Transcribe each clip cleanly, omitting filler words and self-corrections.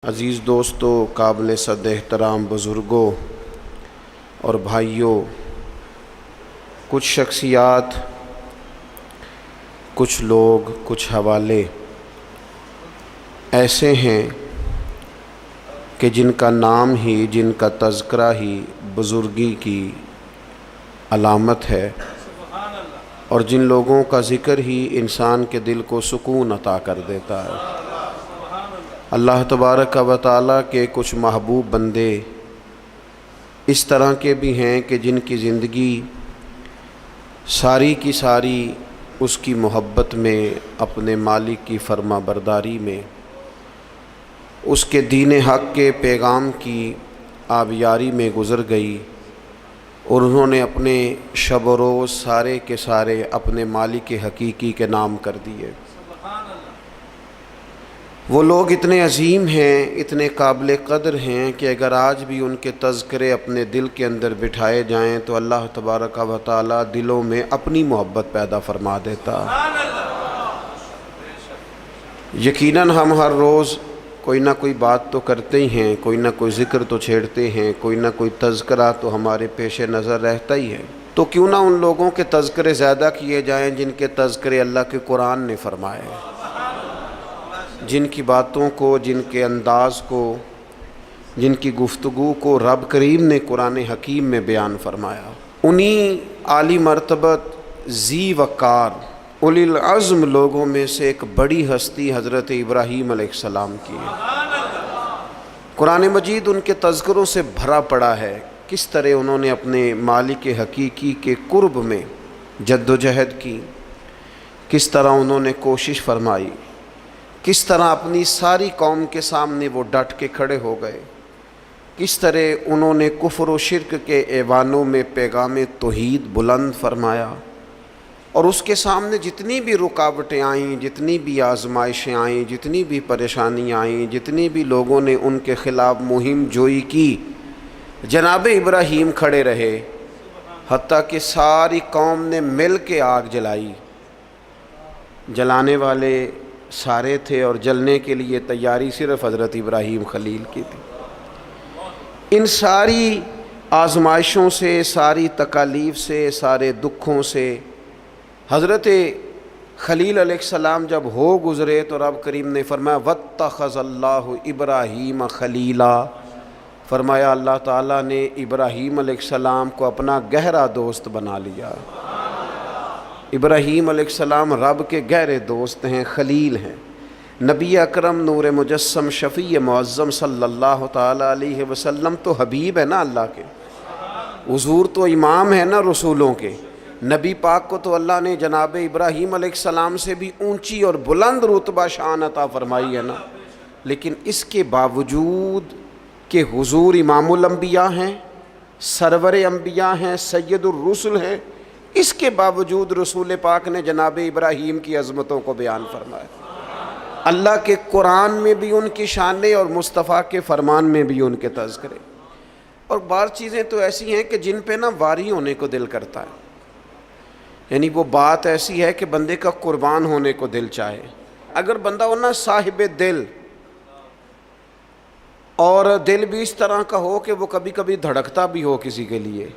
عزیز دوستو، قابل صد احترام بزرگوں اور بھائیوں، کچھ شخصیات، کچھ لوگ، کچھ حوالے ایسے ہیں کہ جن کا نام ہی، جن کا تذکرہ ہی بزرگی کی علامت ہے، اور جن لوگوں کا ذکر ہی انسان کے دل کو سکون عطا کر دیتا ہے۔ اللہ تبارک و تعالیٰ کے کچھ محبوب بندے اس طرح کے بھی ہیں کہ جن کی زندگی ساری کی ساری اس کی محبت میں، اپنے مالک کی فرما برداری میں، اس کے دین حق کے پیغام کی آبیاری میں گزر گئی، اور انہوں نے اپنے شب و روز سارے کے سارے اپنے مالک حقیقی کے نام کر دیے۔ وہ لوگ اتنے عظیم ہیں، اتنے قابل قدر ہیں کہ اگر آج بھی ان کے تذکرے اپنے دل کے اندر بٹھائے جائیں تو اللہ تبارک و تعالیٰ دلوں میں اپنی محبت پیدا فرما دیتا۔ یقیناً ہم ہر روز کوئی نہ کوئی بات تو کرتے ہی ہیں، کوئی نہ کوئی ذکر تو چھیڑتے ہیں، کوئی نہ کوئی تذکرہ تو ہمارے پیش نظر رہتا ہی ہے۔ تو کیوں نہ ان لوگوں کے تذکرے زیادہ کیے جائیں جن کے تذکرے اللہ کے قرآن نے فرمائے، جن کی باتوں کو، جن کے انداز کو، جن کی گفتگو کو رب کریم نے قرآن حکیم میں بیان فرمایا۔ انہی عالی مرتبت، ذی وقار، اولی العزم لوگوں میں سے ایک بڑی ہستی حضرت ابراہیم علیہ السلام کی ہے۔ قرآن مجید ان کے تذکروں سے بھرا پڑا ہے، کس طرح انہوں نے اپنے مالک حقیقی کے قرب میں جد و جہد کی، کس طرح انہوں نے کوشش فرمائی، کس طرح اپنی ساری قوم کے سامنے وہ ڈٹ کے کھڑے ہو گئے، کس طرح انہوں نے کفر و شرک کے ایوانوں میں پیغام توحید بلند فرمایا، اور اس کے سامنے جتنی بھی رکاوٹیں آئیں، جتنی بھی آزمائشیں آئیں، جتنی بھی پریشانیاں آئیں، جتنی بھی لوگوں نے ان کے خلاف مہم جوئی کی، جناب ابراہیم کھڑے رہے، حتیٰ کہ ساری قوم نے مل کے آگ جلائی۔ جلانے والے سارے تھے اور جلنے کے لیے تیاری صرف حضرت ابراہیم خلیل کی تھی۔ ان ساری آزمائشوں سے، ساری تکالیف سے، سارے دکھوں سے حضرت خلیل علیہ السلام جب ہو گزرے تو رب کریم نے فرمایا وَاتَّخَذَ اللَّهُ إِبْرَاهِيمَ خَلِيلًا، فرمایا اللہ تعالیٰ نے ابراہیم علیہ السلام کو اپنا گہرا دوست بنا لیا۔ ابراہیم علیہ السلام رب کے گہرے دوست ہیں، خلیل ہیں۔ نبی اکرم نور مجسم شفیع معظم صلی اللہ تعالیٰ علیہ وسلم تو حبیب ہے نا اللہ کے، حضور تو امام ہے نا رسولوں کے۔ نبی پاک کو تو اللہ نے جناب ابراہیم علیہ السلام سے بھی اونچی اور بلند رتبہ شان عطا فرمائی ہے نا، لیکن اس کے باوجود کہ حضور امام الانبیاء ہیں، سرور انبیاء ہیں، سید الرسل ہیں، اس کے باوجود رسول پاک نے جناب ابراہیم کی عظمتوں کو بیان فرمایا۔ اللہ کے قرآن میں بھی ان کی شانیں اور مصطفیٰ کے فرمان میں بھی ان کے تذکرے، اور بعض چیزیں تو ایسی ہیں کہ جن پہ نا واری ہونے کو دل کرتا ہے، یعنی وہ بات ایسی ہے کہ بندے کا قربان ہونے کو دل چاہے۔ اگر بندہ ہو نا صاحب دل، اور دل بھی اس طرح کا ہو کہ وہ کبھی کبھی دھڑکتا بھی ہو کسی کے لیے،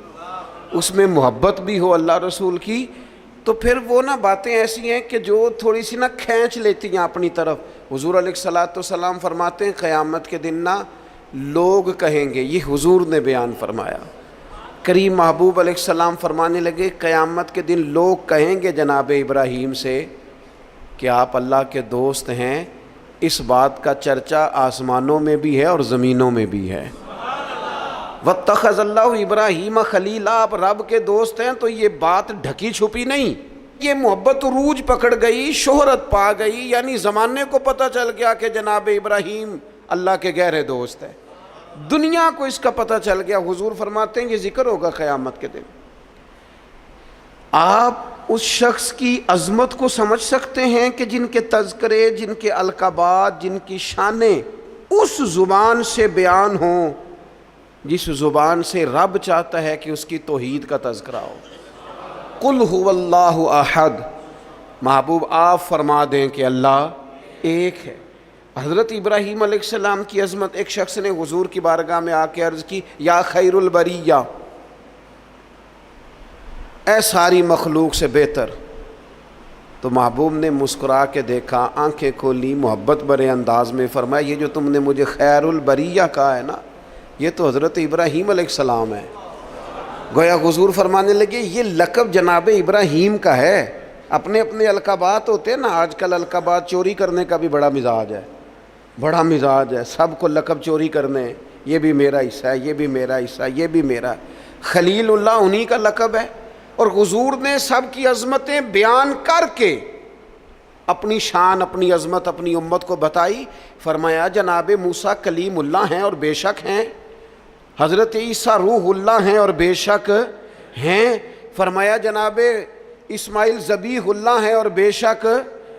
اس میں محبت بھی ہو اللہ رسول کی، تو پھر وہ نا باتیں ایسی ہیں کہ جو تھوڑی سی نا کھینچ لیتی ہیں اپنی طرف۔ حضور علیہ السلام فرماتے ہیں قیامت کے دن نا لوگ کہیں گے، یہ حضور نے بیان فرمایا، کریم محبوب علیہ السلام فرمانے لگے قیامت کے دن لوگ کہیں گے جناب ابراہیم سے کہ آپ اللہ کے دوست ہیں، اس بات کا چرچا آسمانوں میں بھی ہے اور زمینوں میں بھی ہے۔ وَاتَّخَذَ اللَّهُ إِبْرَاهِيمَ خَلِيلًا، آپ رب کے دوست ہیں تو یہ بات ڈھکی چھپی نہیں، یہ محبت عروج پکڑ گئی، شہرت پا گئی، یعنی زمانے کو پتہ چل گیا کہ جناب ابراہیم اللہ کے گہرے دوست ہیں، دنیا کو اس کا پتہ چل گیا۔ حضور فرماتے ہیں یہ ذکر ہوگا قیامت کے دن۔ آپ اس شخص کی عظمت کو سمجھ سکتے ہیں کہ جن کے تذکرے، جن کے القابات، جن کی شانیں اس زبان سے بیان ہوں جس زبان سے رب چاہتا ہے کہ اس کی توحید کا تذکرہ ہو۔ قُلْ هُوَ اللَّهُ أَحَدٌ، محبوب آپ فرما دیں کہ اللہ ایک ہے۔ حضرت ابراہیم علیہ السلام کی عظمت، ایک شخص نے حضور کی بارگاہ میں آ کے عرض کی یا خیر البریہ، اے ساری مخلوق سے بہتر. تو محبوب نے مسکرا کے دیکھا، آنکھیں کھولی، محبت بھرے انداز میں فرمایا یہ جو تم نے مجھے خیر البریہ کہا ہے نا، یہ تو حضرت ابراہیم علیہ السلام ہے. گویا حضور فرمانے لگے یہ لقب جناب ابراہیم کا ہے. اپنے اپنے القابات ہوتے ہیں نا، آج کل القابات چوری کرنے کا بھی بڑا مزاج ہے، بڑا مزاج ہے، سب کو لقب چوری کرنے، یہ بھی میرا حصہ ہے، یہ بھی میرا حصہ ہے، یہ بھی میرا. خلیل اللہ انہی کا لقب ہے. اور حضور نے سب کی عظمتیں بیان کر کے اپنی شان، اپنی عظمت اپنی امت کو بتائی. فرمایا جناب موسیٰ کلیم اللہ ہیں اور بے شک ہیں، حضرت عیسیٰ روح اللہ ہیں اور بے شک ہیں. فرمایا جناب اسماعیل ذبیح اللہ ہیں اور بے شک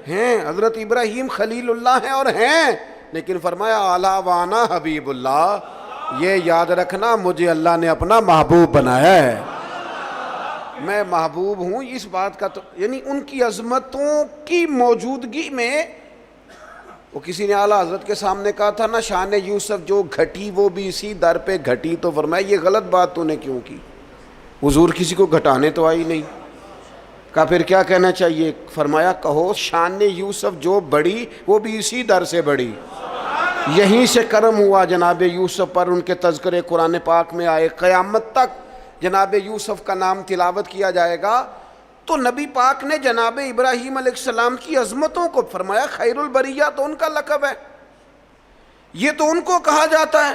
ہیں، حضرت ابراہیم خلیل اللہ ہیں اور ہیں. لیکن فرمایا اعلیٰ وانا حبیب اللہ، یہ یاد رکھنا مجھے اللہ نے اپنا محبوب بنایا ہے، میں محبوب ہوں. اس بات کا تو یعنی ان کی عظمتوں کی موجودگی میں، وہ کسی نے اعلیٰ حضرت کے سامنے کہا تھا نا شان یوسف جو گھٹی وہ بھی اسی در پہ گھٹی. تو فرمایا یہ غلط بات تو نے کیوں کی؟ حضور کسی کو گھٹانے تو آئی نہیں. کہا پھر کیا کہنا چاہیے؟ فرمایا کہو شان یوسف جو بڑی وہ بھی اسی در سے بڑی. یہیں سے کرم ہوا جناب یوسف پر، ان کے تذکرے قرآن پاک میں آئے. قیامت تک جناب یوسف کا نام تلاوت کیا جائے گا. تو نبی پاک نے جناب ابراہیم علیہ السلام کی عظمتوں کو فرمایا خیر البریہ تو ان کا لقب ہے، یہ تو ان کو کہا جاتا ہے.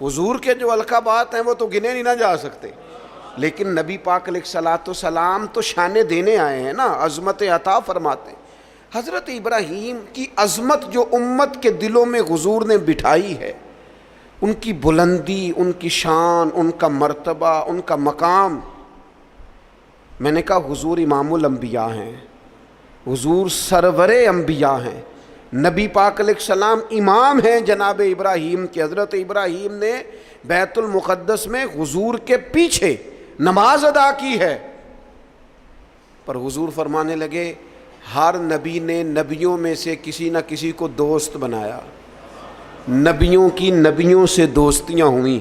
حضور کے جو القابات ہیں وہ تو گنے نہیں نہ جا سکتے، لیکن نبی پاک علیہ السلام تو شانے دینے آئے ہیں نا، عظمت عطا فرماتے ہیں. حضرت ابراہیم کی عظمت جو امت کے دلوں میں حضور نے بٹھائی ہے، ان کی بلندی، ان کی شان، ان کا مرتبہ، ان کا مقام. میں نے کہا حضور امام الانبیاء ہیں، حضور سرور انبیاء ہیں، نبی پاک علیہ السلام امام ہیں جناب ابراہیم کے. حضرت ابراہیم نے بیت المقدس میں حضور کے پیچھے نماز ادا کی ہے. پر حضور فرمانے لگے ہر نبی نے نبیوں میں سے کسی نہ کسی کو دوست بنایا، نبیوں کی نبیوں سے دوستیاں ہوئیں.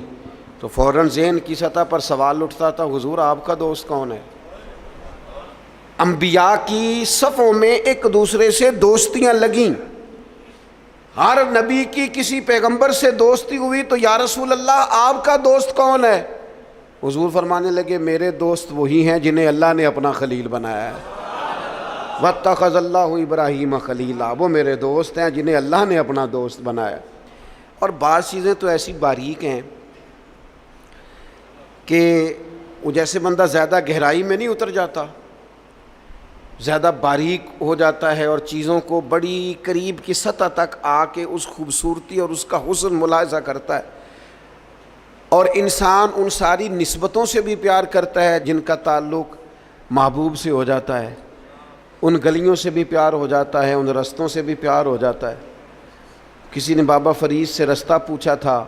تو فوراً ذہن کی سطح پر سوال اٹھتا تھا حضور آپ کا دوست کون ہے؟ انبیاء کی صفوں میں ایک دوسرے سے دوستیاں لگیں، ہر نبی کی کسی پیغمبر سے دوستی ہوئی. تو یا رسول اللہ آپ کا دوست کون ہے؟ حضور فرمانے لگے میرے دوست وہی ہیں جنہیں اللہ نے اپنا خلیل بنایا ہے. واتخذ اللہ ابراہیم خلیلا، وہ میرے دوست ہیں جنہیں اللہ نے اپنا دوست بنایا. اور بعض چیزیں تو ایسی باریک ہیں کہ وہ جیسے بندہ زیادہ گہرائی میں نہیں اتر جاتا، زیادہ باریک ہو جاتا ہے اور چیزوں کو بڑی قریب کی سطح تک آ کے اس خوبصورتی اور اس کا حسن ملاحظہ کرتا ہے. اور انسان ان ساری نسبتوں سے بھی پیار کرتا ہے جن کا تعلق محبوب سے ہو جاتا ہے، ان گلیوں سے بھی پیار ہو جاتا ہے، ان رستوں سے بھی پیار ہو جاتا ہے. کسی نے بابا فرید سے رستہ پوچھا تھا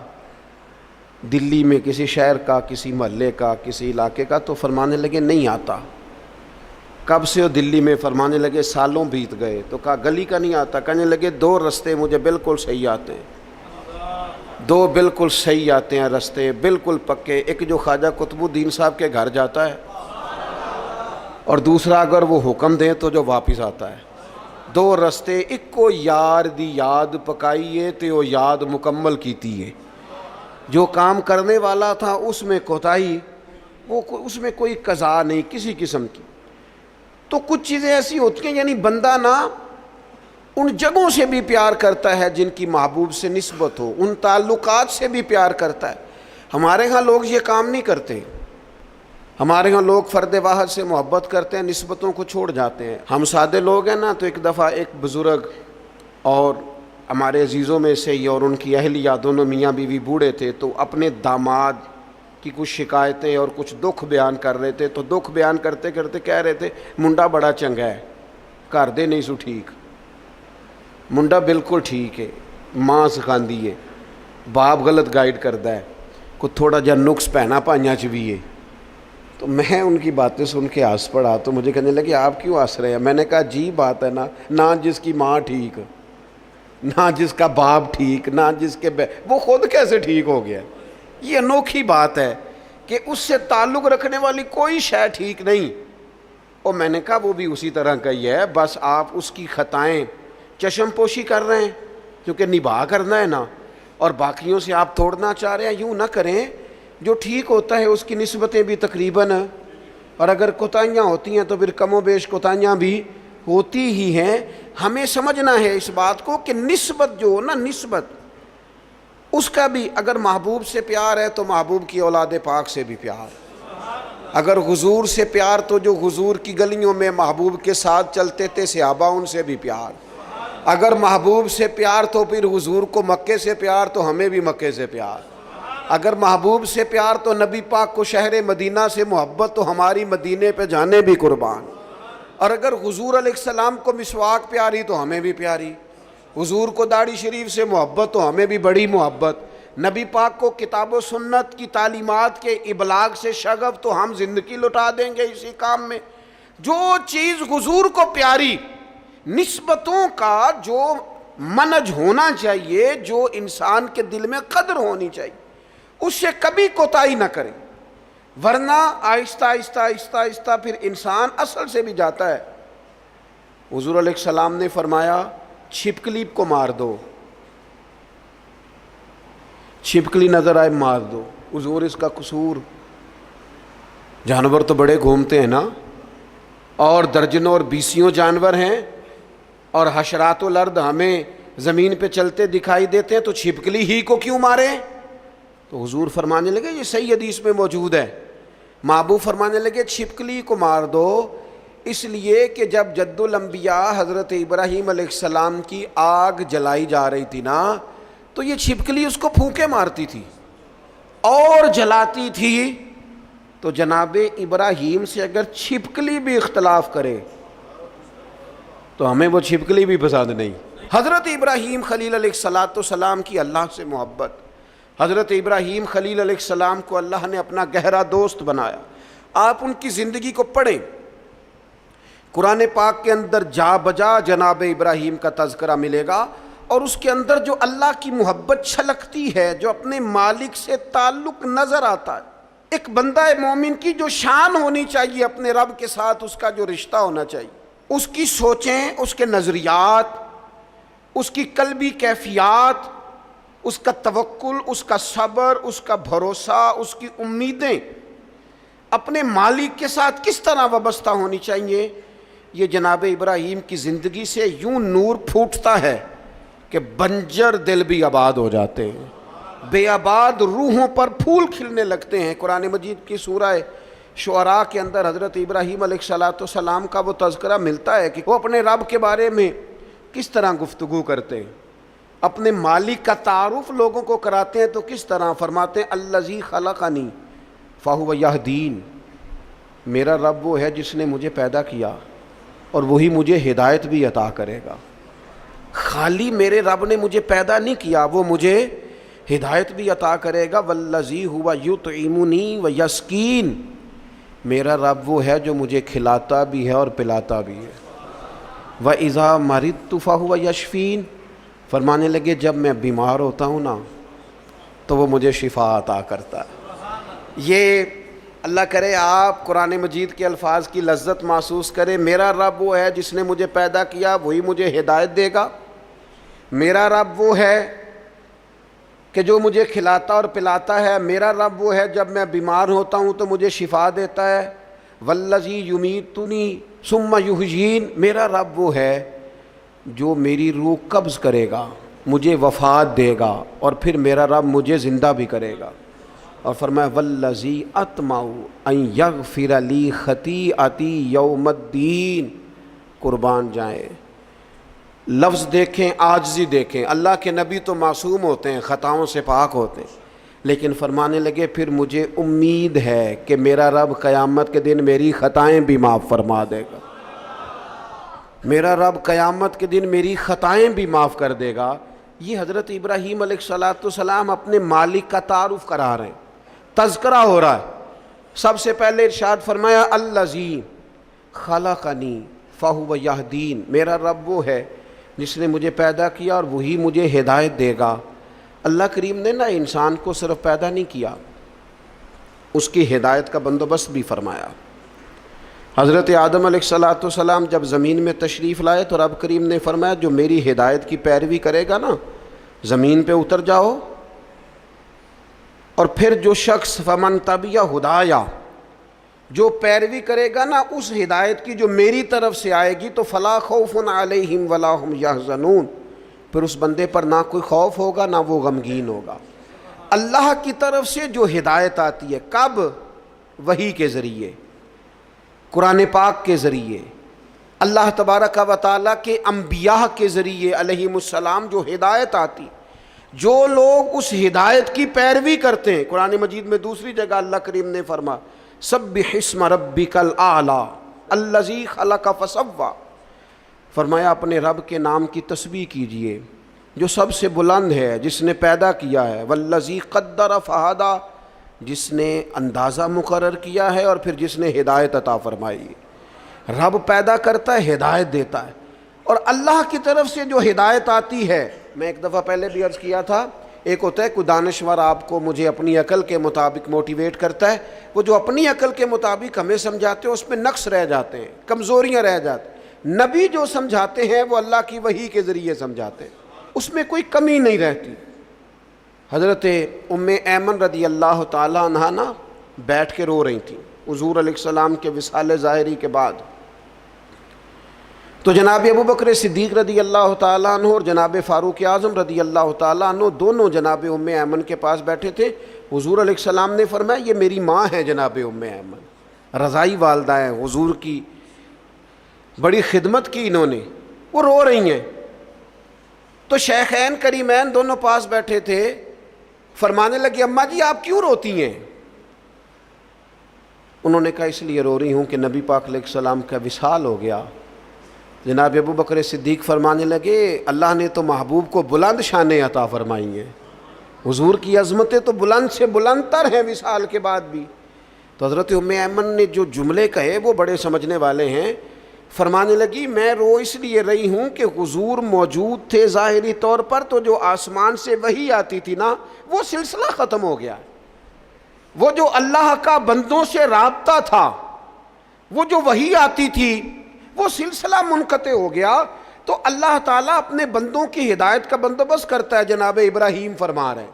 دلی میں کسی شہر کا، کسی محلے کا، کسی علاقے کا، تو فرمانے لگے نہیں آتا. کب سے ہو دلی میں؟ فرمانے لگے سالوں بیت گئے. تو کہا گلی کا نہیں آتا؟ کہنے لگے دو رستے مجھے بالکل صحیح آتے ہیں، دو بالکل صحیح آتے ہیں رستے، بالکل پکے. ایک جو خواجہ قطب الدین صاحب کے گھر جاتا ہے، اور دوسرا اگر وہ حکم دیں تو جو واپس آتا ہے. دو رستے، ایک کو یار دی یاد پکائیے تے وہ یاد مکمل کیتی ہے. جو کام کرنے والا تھا اس میں کوتاہی، وہ اس میں کوئی قضا نہیں کسی قسم کی. تو کچھ چیزیں ایسی ہوتی ہیں یعنی بندہ نا ان جگہوں سے بھی پیار کرتا ہے جن کی محبوب سے نسبت ہو، ان تعلقات سے بھی پیار کرتا ہے. ہمارے ہاں لوگ یہ کام نہیں کرتے. ہمارے ہاں لوگ فرد واحد سے محبت کرتے ہیں، نسبتوں کو چھوڑ جاتے ہیں. ہم سادے لوگ ہیں نا. تو ایک دفعہ ایک بزرگ اور ہمارے عزیزوں میں سے ہی اور ان کی اہلیہ دونوں میاں بیوی بوڑھے تھے، تو اپنے داماد کی کچھ شکایتیں اور کچھ دکھ بیان کر رہے تھے. تو دکھ بیان کرتے کرتے کہہ رہے تھے منڈا بڑا چنگا ہے، گھر دے نہیں سو ٹھیک، منڈا بالکل ٹھیک ہے، ماں سکھاندی ہے، باپ غلط گائیڈ کرتا ہے، کوئی تھوڑا جا نقص پہنا پائیاں چ بھی ہے. تو میں ان کی باتیں سن کے ہنس پڑا. تو مجھے کہنے لگے آپ کیوں ہنس رہے ہیں؟ میں نے کہا جی بات ہے نا، نہ جس کی ماں ٹھیک نہ جس کا باپ ٹھیک، نہ جس کے وہ خود کیسے ٹھیک ہو گیا؟ یہ انوکھی بات ہے کہ اس سے تعلق رکھنے والی کوئی شے ٹھیک نہیں۔ اور میں نے کہا وہ بھی اسی طرح کا ہی ہے، بس آپ اس کی خطائیں چشم پوشی کر رہے ہیں کیونکہ نباہ کرنا ہے نا، اور باقیوں سے آپ توڑنا چاہ رہے ہیں۔ یوں نہ کریں، جو ٹھیک ہوتا ہے اس کی نسبتیں بھی تقریباً، اور اگر کوتاہیاں ہوتی ہیں تو پھر کم و بیش کوتاہیاں بھی ہوتی ہی ہیں۔ ہمیں سمجھنا ہے اس بات کو کہ نسبت جو ہو نا، نسبت اس کا بھی، اگر محبوب سے پیار ہے تو محبوب کی اولاد پاک سے بھی پیار، اگر حضور سے پیار تو جو حضور کی گلیوں میں محبوب کے ساتھ چلتے تھے صحابہ ان سے بھی پیار، اگر محبوب سے پیار تو پھر حضور کو مکے سے پیار تو ہمیں بھی مکے سے پیار، اگر محبوب سے پیار تو نبی پاک کو شہر مدینہ سے محبت تو ہماری مدینے پہ جانے بھی قربان، اور اگر حضور علیہ السلام کو مسواک پیاری تو ہمیں بھی پیاری، حضور کو داڑھی شریف سے محبت تو ہمیں بھی بڑی محبت، نبی پاک کو کتاب و سنت کی تعلیمات کے ابلاغ سے شغف تو ہم زندگی لٹا دیں گے اسی کام میں۔ جو چیز حضور کو پیاری، نسبتوں کا جو منہج ہونا چاہیے، جو انسان کے دل میں قدر ہونی چاہیے، اس سے کبھی کوتاہی نہ کریں، ورنہ آہستہ آہستہ آہستہ آہستہ پھر انسان اصل سے بھی جاتا ہے۔ حضور علیہ السلام نے فرمایا چھپکلی کو مار دو، چھپکلی نظر آئے مار دو۔ حضور اس کا قصور، جانور تو بڑے گھومتے ہیں نا، اور درجنوں اور بیسیوں جانور ہیں، اور حشرات الارض ہمیں زمین پہ چلتے دکھائی دیتے ہیں، تو چھپکلی ہی کو کیوں مارے؟ تو حضور فرمانے لگے، یہ صحیح حدیث میں موجود ہے، محبوب فرمانے لگے چھپکلی کو مار دو، اس لیے کہ جب جد الانبیاء حضرت ابراہیم علیہ السلام کی آگ جلائی جا رہی تھی نا، تو یہ چھپکلی اس کو پھونکے مارتی تھی اور جلاتی تھی۔ تو جناب ابراہیم سے اگر چھپکلی بھی اختلاف کرے تو ہمیں وہ چھپکلی بھی پسند نہیں۔ حضرت ابراہیم خلیل علیہ السلام کی اللہ سے محبت، حضرت ابراہیم خلیل علیہ السلام کو اللہ نے اپنا گہرا دوست بنایا۔ آپ ان کی زندگی کو پڑھیں، قرآن پاک کے اندر جا بجا جناب ابراہیم کا تذکرہ ملے گا، اور اس کے اندر جو اللہ کی محبت چھلکتی ہے، جو اپنے مالک سے تعلق نظر آتا ہے۔ ایک بندہ مومن کی جو شان ہونی چاہیے اپنے رب کے ساتھ، اس کا جو رشتہ ہونا چاہیے، اس کی سوچیں، اس کے نظریات، اس کی قلبی کیفیات، اس کا توکل، اس کا صبر، اس کا بھروسہ، اس کی امیدیں اپنے مالک کے ساتھ کس طرح وابستہ ہونی چاہیے۔ یہ جناب ابراہیم کی زندگی سے یوں نور پھوٹتا ہے کہ بنجر دل بھی آباد ہو جاتے ہیں، بے آباد روحوں پر پھول کھلنے لگتے ہیں۔ قرآن مجید کی سورہ شعراء کے اندر حضرت ابراہیم علیہ السلام کا وہ تذکرہ ملتا ہے کہ وہ اپنے رب کے بارے میں کس طرح گفتگو کرتے ہیں، اپنے مالک کا تعارف لوگوں کو کراتے ہیں تو کس طرح فرماتے ہیں الذی خلقنی فہو یہدین، میرا رب وہ ہے جس نے مجھے پیدا کیا اور وہی مجھے ہدایت بھی عطا کرے گا۔ خالی میرے رب نے مجھے پیدا نہیں کیا، وہ مجھے ہدایت بھی عطا کرے گا۔ والذی ہوا یطعمنی ویسقین، میرا رب وہ ہے جو مجھے کھلاتا بھی ہے اور پلاتا بھی ہے۔ وَإِذَا مَرِضْتُ فَهُوَ يَشْفِينِ، فرمانے لگے جب میں بیمار ہوتا ہوں نا تو وہ مجھے شفا عطا کرتا ہے۔ یہ اللہ کرے آپ قرآن مجید کے الفاظ کی لذت محسوس کریں۔ میرا رب وہ ہے جس نے مجھے پیدا کیا، وہی مجھے ہدایت دے گا۔ میرا رب وہ ہے کہ جو مجھے کھلاتا اور پلاتا ہے۔ میرا رب وہ ہے جب میں بیمار ہوتا ہوں تو مجھے شفا دیتا ہے۔ والذی یمیتنی ثم یحیین، میرا رب وہ ہے جو میری روح قبض کرے گا، مجھے وفات دے گا، اور پھر میرا رب مجھے زندہ بھی کرے گا۔ اور فرمایا والذی اطمع ان یغفر لی خطیئتی یوم الدین، قربان جائیں، لفظ دیکھیں، عاجزی دیکھیں۔ اللہ کے نبی تو معصوم ہوتے ہیں، خطاؤں سے پاک ہوتے ہیں، لیکن فرمانے لگے پھر مجھے امید ہے کہ میرا رب قیامت کے دن میری خطائیں بھی معاف فرما دے گا، میرا رب قیامت کے دن میری خطائیں بھی معاف کر دے گا۔ یہ حضرت ابراہیم علیہ السلام اپنے مالک کا تعارف کرا رہے ہیں، تذکرہ ہو رہا ہے۔ سب سے پہلے ارشاد فرمایا الذی خلقنی فہو یہدین، میرا رب وہ ہے جس نے مجھے پیدا کیا اور وہی مجھے ہدایت دے گا۔ اللہ کریم نے نا انسان کو صرف پیدا نہیں کیا، اس کی ہدایت کا بندوبست بھی فرمایا۔ حضرت آدم علیہ السلام جب زمین میں تشریف لائے تو رب کریم نے فرمایا جو میری ہدایت کی پیروی کرے گا نا زمین پہ اتر جاؤ، اور پھر جو شخص فمن تبع ہدایا، جو پیروی کرے گا نا اس ہدایت کی جو میری طرف سے آئے گی، تو فلا خوف علیہم ولا ہم یحزنون، پھر اس بندے پر نہ کوئی خوف ہوگا نہ وہ غمگین ہوگا۔ اللہ کی طرف سے جو ہدایت آتی ہے، کب؟ وحی کے ذریعے، قرآن پاک کے ذریعے، اللہ تبارک و تعالیٰ کے انبیاء کے ذریعے علیہم السلام جو ہدایت آتی، جو لوگ اس ہدایت کی پیروی کرتے ہیں۔ قرآن مجید میں دوسری جگہ اللہ کریم نے فرمایا سبح اسم ربک الاعلی الذی خلق فسوی، فرمایا اپنے رب کے نام کی تسبیح کیجئے جو سب سے بلند ہے، جس نے پیدا کیا ہے، والذی قدر فہدی، جس نے اندازہ مقرر کیا ہے اور پھر جس نے ہدایت عطا فرمائی۔ رب پیدا کرتا ہے، ہدایت دیتا ہے، اور اللہ کی طرف سے جو ہدایت آتی ہے، میں ایک دفعہ پہلے بھی عرض کیا تھا، ایک ہوتا ہے کوئی دانشور آپ کو مجھے اپنی عقل کے مطابق موٹیویٹ کرتا ہے، وہ جو اپنی عقل کے مطابق ہمیں سمجھاتے ہیں اس میں نقص رہ جاتے ہیں، کمزوریاں رہ جاتی ہیں۔ نبی جو سمجھاتے ہیں وہ اللہ کی وحی کے ذریعے سمجھاتے ہیں، اس میں کوئی کمی نہیں رہتی۔ حضرت ام ایمن رضی اللہ تعالیٰ عنہا نا بیٹھ کے رو رہی تھیں حضور علیہ السلام کے وصال ظاہری کے بعد، تو جناب ابو بکر صدیق رضی اللہ تعالیٰ عنہ اور جناب فاروق اعظم رضی اللہ تعالیٰ عنہ دونوں جناب ام ایمن کے پاس بیٹھے تھے۔ حضور علیہ السلام نے فرمایا یہ میری ماں ہے جناب ام ایمن، رضائی والدہ ہیں، حضور کی بڑی خدمت کی انہوں نے، وہ رو رہی ہیں۔ تو شیخین کریمین دونوں پاس بیٹھے تھے، فرمانے لگے اماں جی آپ کیوں روتی ہیں؟ انہوں نے کہا اس لیے رو رہی ہوں کہ نبی پاک علیہ السلام کا وصال ہو گیا۔ جناب ابو بکر صدیق فرمانے لگے اللہ نے تو محبوب کو بلند شانیں عطا فرمائی ہیں، حضور کی عظمتیں تو بلند سے بلند تر ہیں وصال کے بعد بھی۔ تو حضرت ام ایمن نے جو جملے کہے وہ بڑے سمجھنے والے ہیں، فرمانے لگی میں رو اس لیے رہی ہوں کہ حضور موجود تھے ظاہری طور پر، تو جو آسمان سے وحی آتی تھی نا وہ سلسلہ ختم ہو گیا، وہ جو اللہ کا بندوں سے رابطہ تھا، وہ جو وحی آتی تھی وہ سلسلہ منقطع ہو گیا۔ تو اللہ تعالیٰ اپنے بندوں کی ہدایت کا بندوبست کرتا ہے، جناب ابراہیم فرما رہے ہیں،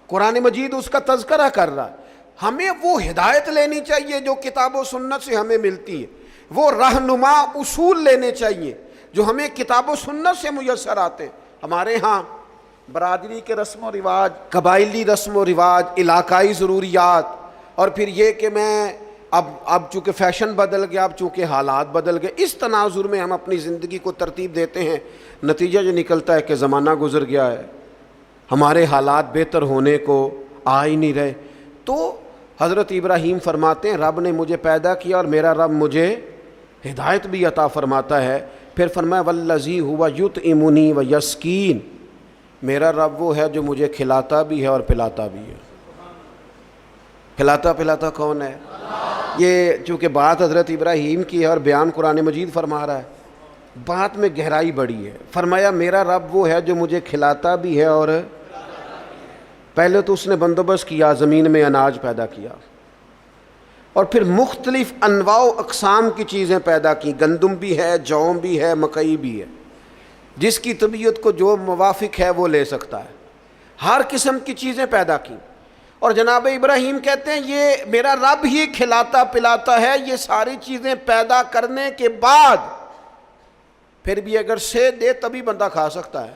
قرآن مجید اس کا تذکرہ کر رہا ہے۔ ہمیں وہ ہدایت لینی چاہیے جو کتاب و سنت سے ہمیں ملتی ہے، وہ رہنما اصول لینے چاہیے جو ہمیں کتاب و سنت سے میسر آتے ہیں۔ ہمارے ہاں برادری کے رسم و رواج، قبائلی رسم و رواج، علاقائی ضروریات، اور پھر یہ کہ میں اب چونکہ فیشن بدل گیا، اب چونکہ حالات بدل گئے، اس تناظر میں ہم اپنی زندگی کو ترتیب دیتے ہیں، نتیجہ جو نکلتا ہے کہ زمانہ گزر گیا ہے، ہمارے حالات بہتر ہونے کو آ ہی نہیں رہے۔ تو حضرت ابراہیم فرماتے ہیں رب نے مجھے پیدا کیا اور میرا رب مجھے ہدایت بھی عطا فرماتا ہے۔ پھر فرمایا والذی ہوا یطعمنی و یسکین، میرا رب وہ ہے جو مجھے کھلاتا بھی ہے اور پلاتا بھی ہے۔ کھلاتا پلاتا کون ہے؟ یہ چونکہ بات حضرت ابراہیم کی ہے اور بیان قرآن مجید فرما رہا ہے، بات میں گہرائی بڑی ہے۔ فرمایا میرا رب وہ ہے جو مجھے کھلاتا بھی ہے، اور پہلے تو اس نے بندوبست کیا، زمین میں اناج پیدا کیا، اور پھر مختلف انواع و اقسام کی چیزیں پیدا کی، گندم بھی ہے، جو بھی ہے، مکئی بھی ہے، جس کی طبیعت کو جو موافق ہے وہ لے سکتا ہے، ہر قسم کی چیزیں پیدا کی۔ اور جناب ابراہیم کہتے ہیں یہ میرا رب ہی کھلاتا پلاتا ہے، یہ ساری چیزیں پیدا کرنے کے بعد پھر بھی اگر سے دے تبھی بندہ کھا سکتا ہے،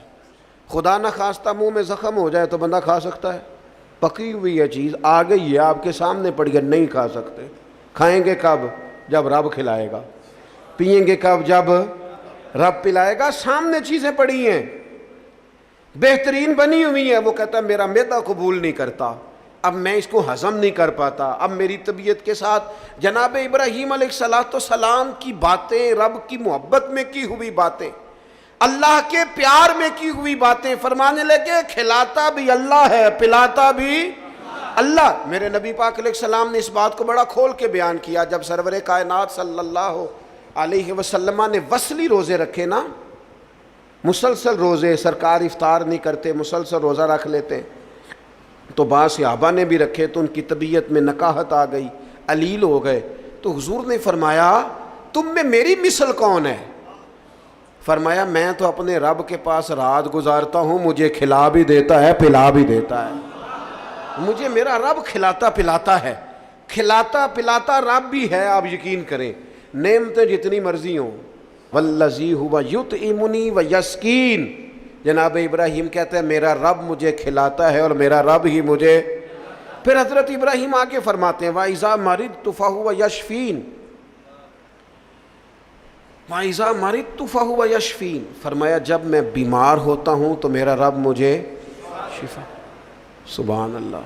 خدا نہ خواستہ منہ میں زخم ہو جائے تو بندہ کھا سکتا ہے؟ پکی ہوئی ہے چیز آ گئی ہے آپ کے سامنے پڑی ہے، نہیں کھا سکتے۔ کھائیں گے کب؟ جب رب کھلائے گا۔ پئیں گے کب؟ جب رب پلائے گا۔ سامنے چیزیں پڑی ہیں، بہترین بنی ہوئی ہیں، وہ کہتا ہے میرا معدہ قبول نہیں کرتا، اب میں اس کو ہضم نہیں کر پاتا، اب میری طبیعت کے ساتھ جناب ابراہیم علیہ السلام کی باتیں، رب کی محبت میں کی ہوئی باتیں، اللہ کے پیار میں کی ہوئی باتیں، فرمانے لگے کھلاتا بھی اللہ ہے، پلاتا بھی اللہ۔ میرے نبی پاک علیہ السلام نے اس بات کو بڑا کھول کے بیان کیا جب سرور کائنات صلی اللہ علیہ وسلم نے وصلی روزے رکھے نا، مسلسل روزے، سرکار افطار نہیں کرتے، مسلسل روزہ رکھ لیتے ہیں۔ تو بعض صحابہ نے بھی رکھے تو ان کی طبیعت میں نکاہت آ گئی، علیل ہو گئے، تو حضور نے فرمایا تم میں میری مثل کون ہے؟ فرمایا میں تو اپنے رب کے پاس رات گزارتا ہوں، مجھے کھلا بھی دیتا ہے پلا بھی دیتا ہے، مجھے میرا رب کھلاتا پلاتا ہے، کھلاتا پلاتا رب بھی ہے۔ آپ یقین کریں نعمتیں جتنی مرضی ہوں، والذی ہوا یطعمنی ویسقین، جناب ابراہیم کہتے ہیں میرا رب مجھے کھلاتا ہے اور میرا رب ہی مجھے۔ پھر حضرت ابراہیم آگے فرماتے ہیں وَإِذَا مَرِضْتُ فَهُوَ يَشْفِينِ، وَإِذَا مَرِضْتُ فَهُوَ يَشْفِينِ، فرمایا جب میں بیمار ہوتا ہوں تو میرا رب مجھے شفا۔ سبحان اللہ،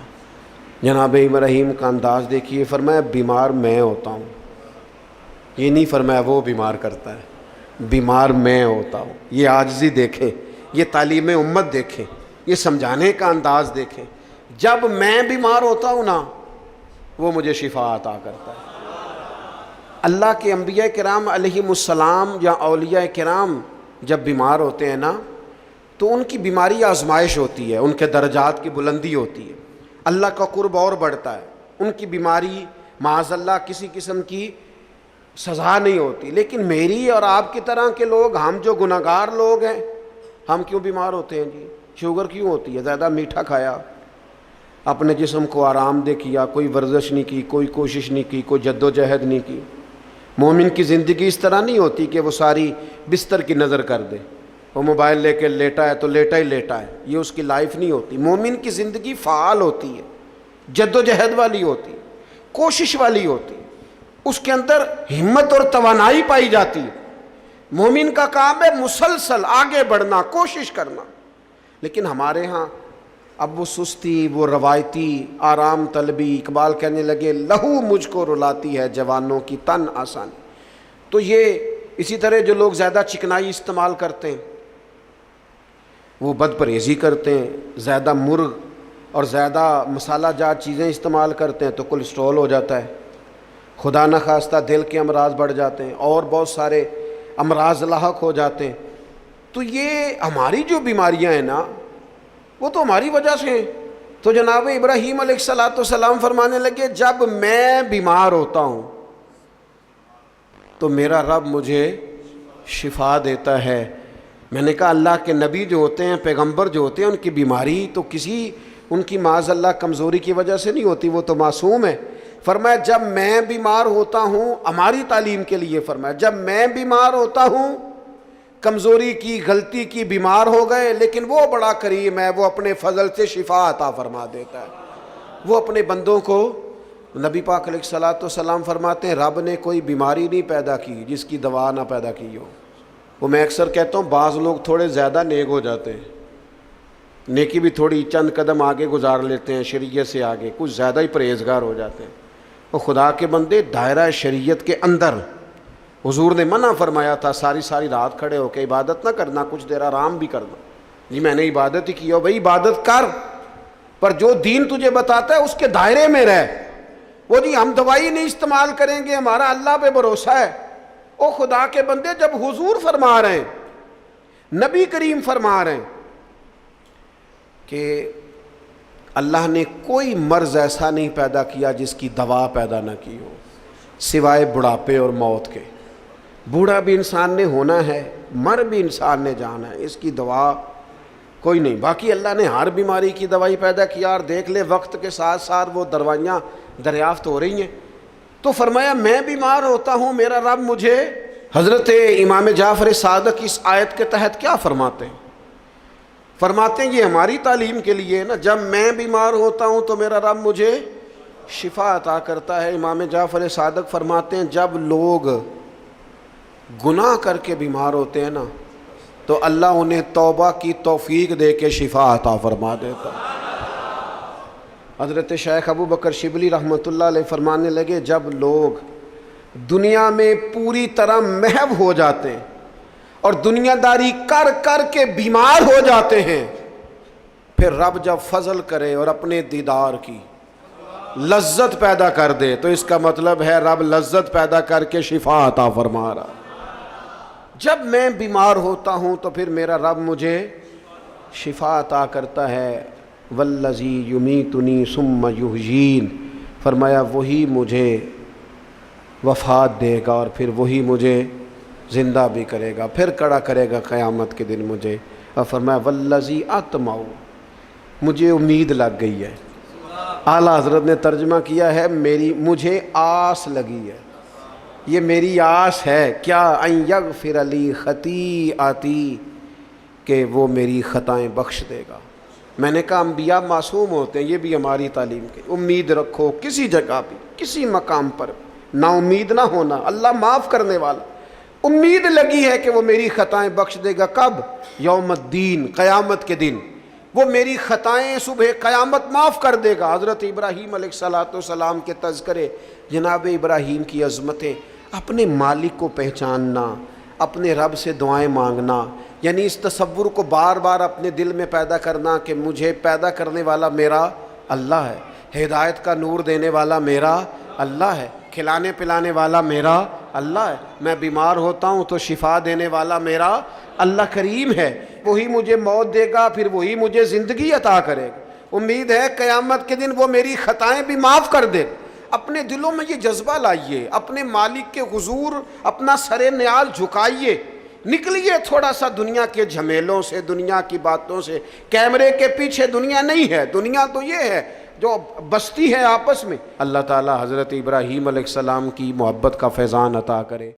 جناب ابراہیم کا انداز دیکھیے، فرمایا بیمار میں ہوتا ہوں، یہ نہیں فرمایا وہ بیمار کرتا ہے، بیمار میں ہوتا ہوں۔ یہ عاجزی دیکھیں، یہ تعلیم امت دیکھیں، یہ سمجھانے کا انداز دیکھیں، جب میں بیمار ہوتا ہوں نا وہ مجھے شفا عطا کرتا ہے۔ اللہ کے انبیاء کرام علیہم السلام یا اولیاء کرام جب بیمار ہوتے ہیں نا تو ان کی بیماری آزمائش ہوتی ہے، ان کے درجات کی بلندی ہوتی ہے، اللہ کا قرب اور بڑھتا ہے، ان کی بیماری معاذ اللہ کسی قسم کی سزا نہیں ہوتی۔ لیکن میری اور آپ کی طرح کے لوگ، ہم جو گناہگار لوگ ہیں، ہم کیوں بیمار ہوتے ہیں جی؟ شوگر کیوں ہوتی ہے؟ زیادہ میٹھا کھایا، اپنے جسم کو آرام دہ کیا، کوئی ورزش نہیں کی، کوئی کوشش نہیں کی، کوئی جد و جہد نہیں کی۔ مومن کی زندگی اس طرح نہیں ہوتی کہ وہ ساری بستر کی نظر کر دے، وہ موبائل لے کے لیٹا ہے تو لیٹا ہی لیٹا ہے، یہ اس کی لائف نہیں ہوتی۔ مومن کی زندگی فعال ہوتی ہے، جد و جہد والی ہوتی ہے، کوشش والی ہوتی ہے، اس کے اندر ہمت اور توانائی پائی جاتی ہے۔ مومن کا کام ہے مسلسل آگے بڑھنا، کوشش کرنا۔ لیکن ہمارے ہاں اب وہ سستی، وہ روایتی آرام طلبی، اقبال کہنے لگے لہو مجھ کو رلاتی ہے جوانوں کی تن آسانی۔ تو یہ اسی طرح جو لوگ زیادہ چکنائی استعمال کرتے ہیں، وہ بد پرہیزی کرتے ہیں، زیادہ مرغ اور زیادہ مسالہ جات چیزیں استعمال کرتے ہیں تو کولیسٹرول ہو جاتا ہے، خدا نخواستہ دل کے امراض بڑھ جاتے ہیں اور بہت سارے امراض لاحق ہو جاتے ہیں۔ تو یہ ہماری جو بیماریاں ہیں نا وہ تو ہماری وجہ سے ہیں۔ تو جناب ابراہیم علیہ السلام فرمانے لگے جب میں بیمار ہوتا ہوں تو میرا رب مجھے شفا دیتا ہے۔ میں نے کہا اللہ کے نبی جو ہوتے ہیں، پیغمبر جو ہوتے ہیں، ان کی بیماری تو کسی ان کی معاذ اللہ کمزوری کی وجہ سے نہیں ہوتی، وہ تو معصوم ہے۔ فرمایا جب میں بیمار ہوتا ہوں، ہماری تعلیم کے لیے فرمایا جب میں بیمار ہوتا ہوں، کمزوری کی، غلطی کی، بیمار ہو گئے، لیکن وہ بڑا کریم ہے، وہ اپنے فضل سے شفا عطا فرما دیتا ہے۔ وہ اپنے بندوں کو، نبی پاک علیہ الصلوۃ والسلام فرماتے ہیں رب نے کوئی بیماری نہیں پیدا کی جس کی دوا نہ پیدا کی ہو۔ وہ میں اکثر کہتا ہوں بعض لوگ تھوڑے زیادہ نیک ہو جاتے ہیں، نیکی بھی تھوڑی چند قدم آگے گزار لیتے ہیں شریعت سے آگے، کچھ زیادہ ہی پرہیزگار ہو جاتے ہیں۔ وہ خدا کے بندے دائرہ شریعت کے اندر، حضور نے منع فرمایا تھا ساری رات کھڑے ہو کے عبادت نہ کرنا، کچھ دیر آرام بھی کرنا۔ جی میں نے عبادت ہی کی ہو، بھائی عبادت کر، پر جو دین تجھے بتاتا ہے اس کے دائرے میں رہ۔ وہ جی ہم دوائی نہیں استعمال کریں گے، ہمارا اللہ پہ بھروسہ ہے۔ او خدا کے بندے جب حضور فرما رہے ہیں، نبی کریم فرما رہے ہیں کہ اللہ نے کوئی مرض ایسا نہیں پیدا کیا جس کی دوا پیدا نہ کی ہو سوائے بڑھاپے اور موت کے۔ بوڑھا بھی انسان نے ہونا ہے، مر بھی انسان نے جانا ہے، اس کی دوا کوئی نہیں۔ باقی اللہ نے ہر بیماری کی دوائی پیدا کیا، اور دیکھ لے وقت کے ساتھ ساتھ وہ دوائیاں دریافت ہو رہی ہیں۔ تو فرمایا میں بیمار ہوتا ہوں، میرا رب مجھے۔ حضرت امام جعفر صادق اس آیت کے تحت کیا فرماتے ہیں؟ فرماتے ہیں یہ ہماری تعلیم کے لیے نا، جب میں بیمار ہوتا ہوں تو میرا رب مجھے شفا عطا کرتا ہے۔ امام جعفر صادق فرماتے ہیں جب لوگ گناہ کر کے بیمار ہوتے ہیں نا تو اللہ انہیں توبہ کی توفیق دے کے شفا عطا فرما دیتا ہے۔ حضرت شیخ ابو بکر شبلی رحمۃ اللہ علیہ فرمانے لگے جب لوگ دنیا میں پوری طرح محو ہو جاتے ہیں اور دنیا داری کر کر کے بیمار ہو جاتے ہیں، پھر رب جب فضل کرے اور اپنے دیدار کی لذت پیدا کر دے تو اس کا مطلب ہے رب لذت پیدا کر کے شفا عطا فرما رہا۔ جب میں بیمار ہوتا ہوں تو پھر میرا رب مجھے شفا عطا کرتا ہے. والذی یمیتنی ثم یحیین، فرمایا وہی مجھے وفات دے گا اور پھر وہی مجھے زندہ بھی کرے گا، پھر کھڑا کرے گا قیامت کے دن مجھے. اور فرمایا والذی اطمع، مجھے امید لگ گئی ہے. اعلیٰ حضرت نے ترجمہ کیا ہے مجھے آس لگی ہے، یہ میری آس ہے. کیا؟ ان یغفر لی خطیئتی، کہ وہ میری خطائیں بخش دے گا. میں نے کہا انبیاء معصوم ہوتے ہیں، یہ بھی ہماری تعلیم کی. امید رکھو کسی جگہ بھی، کسی مقام پر نا امید نہ ہونا. اللہ معاف کرنے والا. امید لگی ہے کہ وہ میری خطائیں بخش دے گا. کب؟ یوم الدین، قیامت کے دن. وہ میری خطائیں صبح قیامت معاف کر دے گا. حضرت ابراہیم علیہ السلام کے تذکرے، جناب ابراہیم کی عظمتیں، اپنے مالک کو پہچاننا، اپنے رب سے دعائیں مانگنا، یعنی اس تصور کو بار بار اپنے دل میں پیدا کرنا کہ مجھے پیدا کرنے والا میرا اللہ ہے، ہدایت کا نور دینے والا میرا اللہ ہے، کھلانے پلانے والا میرا اللہ ہے، میں بیمار ہوتا ہوں تو شفا دینے والا میرا اللہ کریم ہے، وہی مجھے موت دے گا پھر وہی مجھے زندگی عطا کرے گا. امید ہے قیامت کے دن وہ میری خطائیں بھی معاف کر دے. اپنے دلوں میں یہ جذبہ لائیے، اپنے مالک کے حضور اپنا سر نیال جھکائیے، نکلیے تھوڑا سا دنیا کے جھمیلوں سے، دنیا کی باتوں سے. کیمرے کے پیچھے دنیا نہیں ہے، دنیا تو یہ ہے جو بستی ہے آپس میں. اللہ تعالی حضرت ابراہیم علیہ السلام کی محبت کا فیضان عطا کرے.